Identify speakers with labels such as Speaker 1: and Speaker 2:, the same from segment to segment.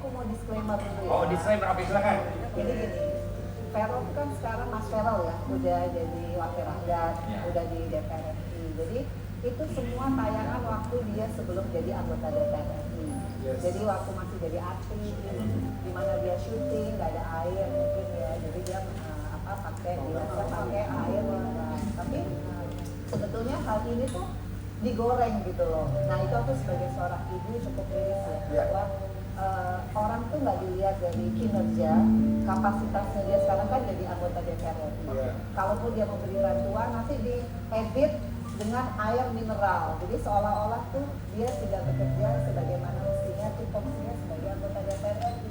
Speaker 1: aku mau disclaimer dulu ya.
Speaker 2: Oh, disclaimer, oke silakan.
Speaker 1: Jadi gini, Vero itu kan sekarang Mas Vero ya, udah jadi wakil rakyat, udah di DPR RI. Jadi itu semua tayangan waktu dia sebelum jadi anggota DPR RI. Jadi waktu masih jadi artis, di mana dia syuting, nggak ada air mungkin ya, jadi dia pakai air. Tapi sebetulnya hal ini tuh digoreng gitu loh. Nah itu aku sebagai seorang ibu cukup miris ya, bahwa orang tuh nggak dilihat dari kinerja, kapasitasnya. Dia sekarang kan jadi anggota DPR RI. Kalaupun dia memberi bantuan, nanti diedit dengan air mineral. Jadi seolah-olah tuh dia tidak bekerja sebagaimana mestinya, tupoksinya sebagai anggota DPR RI.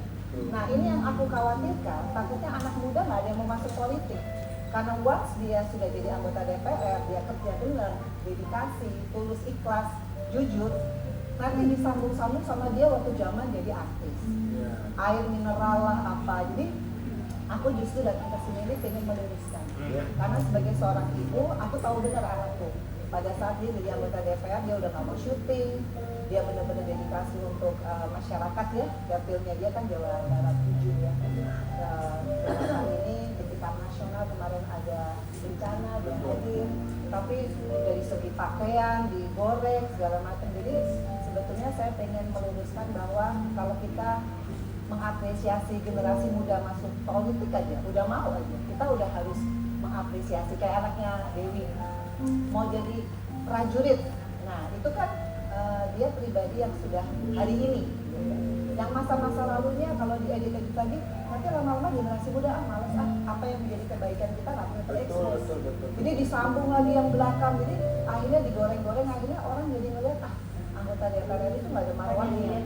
Speaker 1: Nah ini yang aku khawatirkan, takutnya anak muda nggak ada yang mau masuk politik. Karena once dia sudah jadi anggota DPR, dia kerja benar, dedikasi, tulus, ikhlas, jujur, nanti disambung-sambung sama dia waktu zaman jadi artis. Air mineral lah apa. Jadi aku justru datang ke sini ini pengen meluruskan. Karena sebagai seorang ibu, aku tahu benar anakku. Pada saat dia jadi anggota DPR, dia udah nggak mau syuting, dia benar-benar dedikasi untuk masyarakat ya. Dapilnya dia kan Jawa Barat 7 ya. Kali ini ketika nasional kemarin ada bencana, dia hadir. Tapi dari segi pakaian, digoreng segala macam. Jadi sebetulnya saya pengen meluruskan bahwa kalau kita mengapresiasi generasi muda masuk politik aja, udah mau aja, kita udah harus mengapresiasi. Kayak anaknya Dewi mau jadi prajurit, nah itu kan dia pribadi yang sudah hari ini, yang masa-masa lalunya kalau diedit-edit lagi, nanti lama-lama generasi muda males apa yang menjadi kebaikan kita nggak pernah terekspos. Jadi disambung lagi yang belakang, jadi akhirnya digoreng-goreng, akhirnya orang jadi ngeliat anggota DPR RI itu nggak ada marwahnya.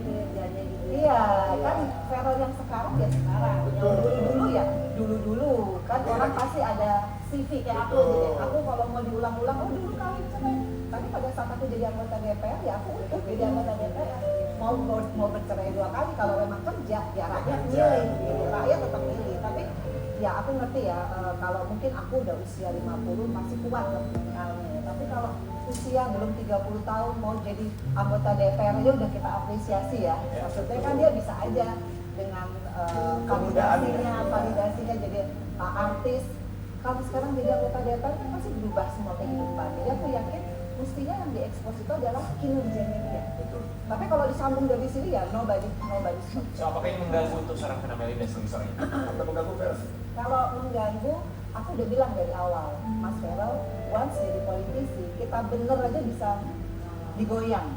Speaker 1: Iya kan, Vero yang sekarang ya sekarang, yang dulu-dulu ya dulu-dulu kan orang pasti ada CV kayak aku gitu. Aku kalau mau diulang-ulang, dulu kawin cerai. Tapi pada saat aku jadi anggota DPR ya aku udah jadi anggota DPR. Mau bercerai 2 kali kalau memang kerja ya rakyat milih, gitu. Rakyat tetap milih. Tapi ya aku ngerti ya, kalau mungkin aku udah usia 50 masih kuat mentalnya. Tapi kalau usia belum 30 tahun mau jadi anggota DPR aja udah kita apresiasi ya. Maksudnya kan dia bisa aja dengan validasinya jadi artis. Kalau sekarang jadi anggota DPR kan pasti berubah semua kehidupan. Jadi aku yakin mestinya yang diekspos itu adalah kinerjanya dia. Tapi kalau disambung dari sini ya nobody.
Speaker 2: So apakah ini mengganggu untuk seorang Vena Melinda sebagai ibu? Atau mengganggu Vero?
Speaker 1: Kalau mengganggu, aku udah bilang dari awal, Mas Vero, once jadi politisi, kita bener aja bisa digoyang.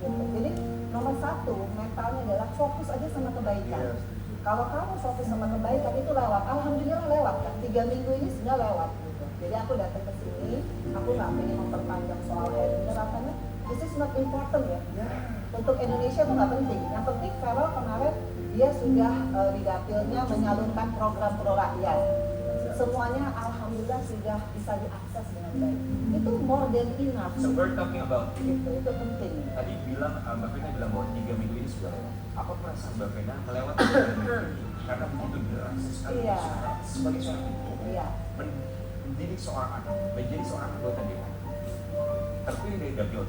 Speaker 1: Gitu. Jadi nomor 1, mentalnya adalah fokus aja sama kebaikan. Kalau kamu fokus sama kebaikan itu lewat, alhamdulillah lewat kan. 3 minggu ini sudah lewat. Gitu. Jadi aku datang ke sini, aku nggak pengen memperpanjang soal air mineral karena this is not important ya. Untuk Indonesia itu nggak penting. Yang penting Vero kemarin dia sudah di dapilnya menyalurkan program pro rakyat. Semuanya alhamdulillah sudah bisa diakses dengan baik. Itu more than enough.
Speaker 2: So we're talking about
Speaker 1: itu penting.
Speaker 2: Tadi bilang Mbak Vena bilang bahwa 3 minggu ini sudah lewat. Apa perasaan Mbak Vena melewati 3 minggu ini? Karena begitu drastis sekali sebagai seorang ibu mendidik seorang anak, menjadi seorang anggota DPR, terpilih dari dapil,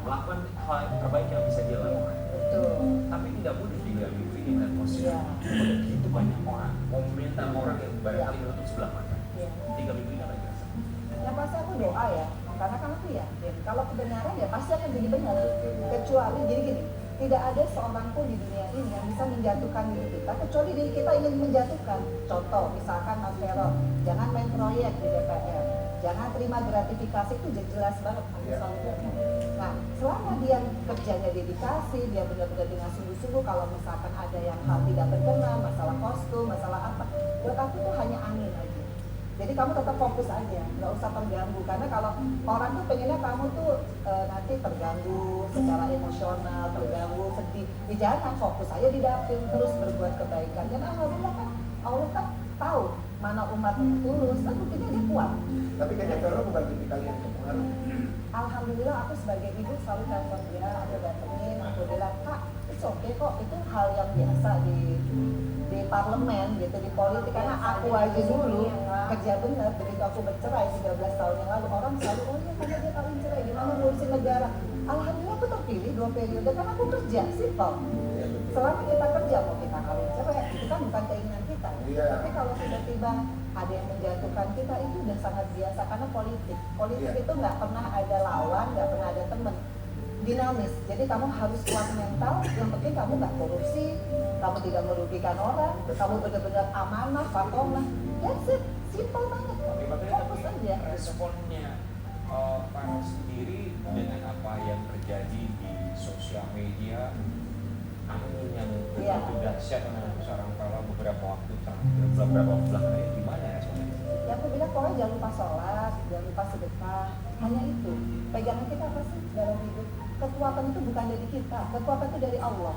Speaker 2: melakukan hal yang terbaik yang bisa dia lakukan.
Speaker 1: Betul.
Speaker 2: Tapi tidak mudah 3 minggu ini melihat posisi begitu banyak orang, komentar orang yang barangkali menutup sebelah mata. 3 minggu ini apa yang dirasa?
Speaker 1: Ya pasti aku doa ya, karena kan aku yakin kalau kebenaran ya pasti akan jadi benar. Kecuali jadi gini, tidak ada seorang pun di dunia ini yang bisa menjatuhkan diri kita kecuali diri kita ingin menjatuhkan. Contoh misalkan Mas Vero, jangan main proyek di DPR, jangan terima gratifikasi, itu jelas banget aku selalu ngomong. Nah selama dia kerjanya dedikasi, dia benar-benar dengan sungguh-sungguh, kalau misalkan ada yang hal tidak berkenan, masalah kostum, masalah apa, buat aku tuh hanya angin aja. Jadi kamu tetap fokus aja, nggak usah terganggu. Karena kalau orang tuh pengennya kamu tuh nanti terganggu secara emosional, terganggu, sedih. Jangan, fokus aja di dapil, terus berbuat kebaikan. Dan alhamdulillah kan Allah kan tahu mana umat yang tulus, dan buktinya dia kuat.
Speaker 3: Tapi kayaknya Vero bukan tipikal yang kepengaruh.
Speaker 1: Alhamdulillah aku sebagai ibu selalu telepon dia, aku datengin, aku bilang, Kak, it's okay kok, itu hal yang biasa di parlemen gitu, di politik. Karena aku aja dulu kerja bener, begitu aku bercerai 13 tahun yang lalu, orang selalu, oh iya karena dia kawin cerai, gimana ngurusin negara. Alhamdulillah aku terpilih 2 periode karena aku kerja, simple. selama kita kerja mau kita kawin cerai itu kan bukan keinginan kita.
Speaker 3: Iya.
Speaker 1: Tapi kalau tiba-tiba ada yang menjatuhkan kita itu udah sangat biasa karena politik
Speaker 3: Iya.
Speaker 1: itu nggak pernah ada lawan, nggak pernah ada teman, dinamis. Jadi kamu harus kuat mental, yang penting kamu nggak korupsi, kamu tidak merugikan orang, kamu benar-benar amanah, fatomah. That's it, simple banget. Fokus aja.
Speaker 2: Responnya Farel sendiri dengan apa yang terjadi di sosial media, angin yang
Speaker 1: Iya.
Speaker 2: begitu dahsyat dengan seorang Farel beberapa waktu terakhir, beberapa waktu belakangan ini, gimana responnya?
Speaker 1: Ya aku bilang pokoknya jangan lupa sholat, jangan lupa sedekah. Hanya itu. Pegangan kita apa sih dalam hidup? Kekuatan itu bukan dari kita, kekuatan itu dari Allah.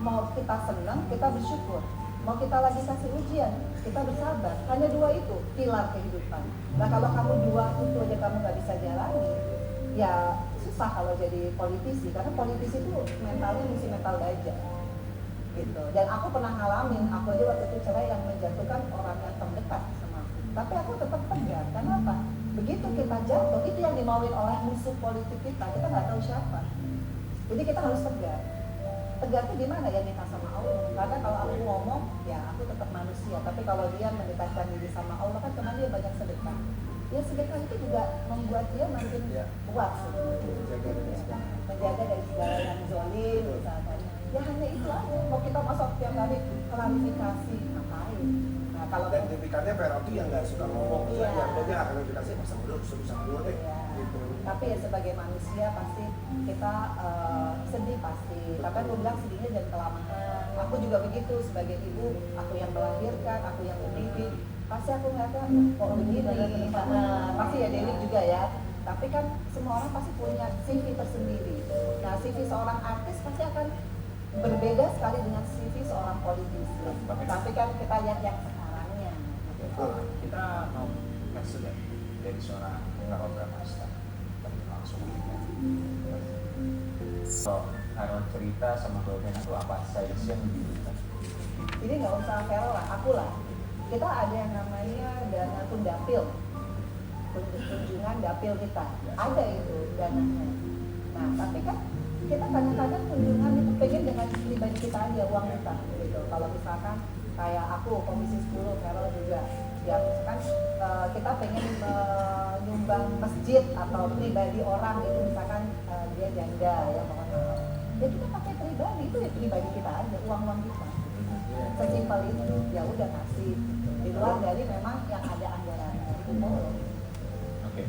Speaker 1: Mau kita senang, kita bersyukur. Mau kita lagi kasih ujian, kita bersabar. Hanya dua itu pilar kehidupan. Nah kalau kamu dua itu aja kamu nggak bisa jalani, ya susah kalau jadi politisi. Karena politisi itu mentalnya mesti mental baja. Gitu. Dan aku pernah ngalamin, aku aja waktu itu cerai yang menjatuhkan orang yang terdekat sama aku. Tapi aku tetap tegar. Kenapa? Begitu kita jatuh, itu yang dimauin oleh musuh politik kita nggak tahu siapa. Jadi kita harus tegar. Tegar itu gimana ya, minta sama Allah. Karena kalau aku ngomong, ya aku tetap manusia. Tapi kalau dia mendekatkan diri sama Allah kan karena dia banyak sedekah. Ya sedekah itu juga membuat dia makin kuat sebenarnya. Menjaga dari segala yang zolim misalkan. Ya hanya itu aja. Mau kita masuk tiap kali klarifikasi ngapain? Nah kalau
Speaker 3: Dan tipikalnya Farel tuh yang nggak suka ngomong,
Speaker 1: Iya.
Speaker 3: yang udah klarifikasi masa dulu, dulu deh.
Speaker 1: Iya.
Speaker 3: Gitu.
Speaker 1: Tapi ya sebagai manusia pasti kita sedih pasti. Tapi aku bilang sedihnya jangan kelamaan. Aku juga begitu sebagai ibu, aku yang melahirkan, aku yang mendidik. Pasti aku ngeliatnya kok begini. Pasti ya Dewi juga ya. Tapi kan semua orang pasti punya CV tersendiri. Nah CV seorang artis pasti akan berbeda sekali dengan CV seorang politisi. Tapi kan kita lihat yang sekarangnya.
Speaker 2: Kita mau kasih lihat dari seorang Farel Bramasta. Langsung kita. So, Farel cerita sama Mbak Vena itu apa saja sih yang dibutuhkan?
Speaker 1: Jadi nggak usah Farel lah, aku lah. Kita ada yang namanya dana tundapil, kunjungan dapil kita. Ada itu dananya. Nah, tapi kan kita kadang-kadang kunjungan itu pengen dengan pribadi kita aja, uang kita gitu. Kalau misalkan kayak aku komisi 10, Farel juga, ya misalkan kita pengen menyumbang masjid atau pribadi orang itu, misalkan dia janda ya pokoknya. Ya kita pakai pribadi, itu ya pribadi kita aja, uang kita. Sesimpel itu, ya udah kasih. Di luar dari memang yang ada anggarannya itu boleh.
Speaker 2: Oke.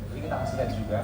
Speaker 2: Jadi kita kasih lihat juga